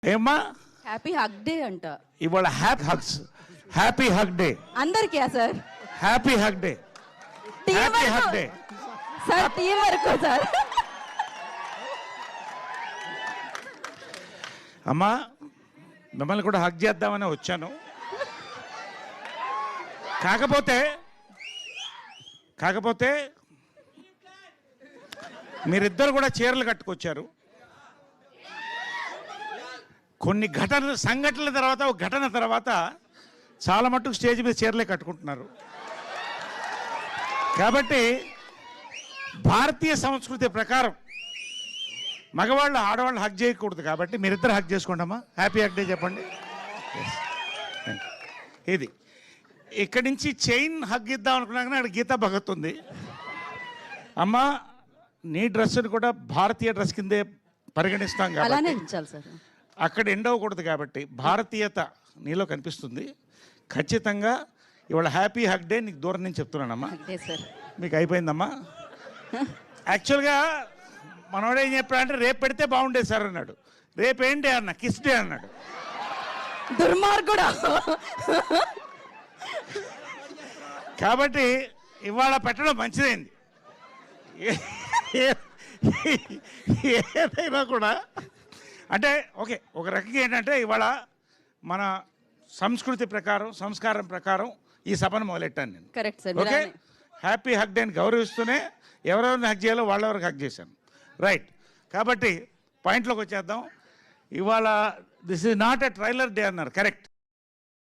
ఏమ్మా happy hug day అంట. ఇవాళ హ్యాపీ హగ్ డే అందరికీ sir. Happy hug day happy hug day sir team వరకు సార్. అమ్మా మిమ్మల్ని కూడా హగ్ చేద్దామని వచ్చాను. కాకపోతే మీరిద్దరు కూడా చీరలు కట్టుకొచ్చారు. కొన్ని సంఘటనల తర్వాత ఒక ఘటన తర్వాత చాలా మట్టుకు స్టేజ్ మీద చీరలే కట్టుకుంటున్నారు. కాబట్టి భారతీయ సంస్కృతి ప్రకారం మగవాళ్ళు ఆడవాళ్ళు హగ్ చేయకూడదు. కాబట్టి మీరిద్దరు హగ్ చేసుకోండమ్మా. హ్యాపీ హగ్ డే చెప్పండి. ఇది ఇక్కడి నుంచి చైన్ హగ్ ఇద్దాం అనుకున్నా కానీ అక్కడ గీతా భగత్ ఉంది. అమ్మా నీ డ్రెస్సును కూడా భారతీయ డ్రెస్ కిందే పరిగణిస్తాం కాబట్టి అక్కడ ఎండవకూడదు. కాబట్టి భారతీయత నీలో కనిపిస్తుంది. ఖచ్చితంగా ఇవాళ హ్యాపీ హగ్ డే నీకు దూరం నుంచి చెప్తున్నానమ్మా. మీకు అయిపోయిందమ్మా. యాక్చువల్గా మనోడు ఏం చెప్పాడంటే రేపు పెడితే బాగుండేది సార్ అన్నాడు. రేపు ఏంటి అన్న కిస్ డే అన్నాడు. దుర్మార్గుడా. కాబట్టి ఇవాళ పెట్టడం మంచిదైంది. ఏదైనా కూడా అంటే ఓకే ఒక రకంగా ఏంటంటే ఇవాళ మన సంస్కృతి ప్రకారం సంస్కారం ప్రకారం ఈ సభను మొదలెట్టాను నేను. Correct sir. Okay happy hug డేని గౌరవిస్తూనే ఎవరెవరిని హగ్ చేయాలో వాళ్ళెవరికి హగ్ చేశాను. రైట్. కాబట్టి పాయింట్లోకి వచ్చేద్దాం. ఇవాళ this is not a trailer day అన్నారు. కరెక్ట్.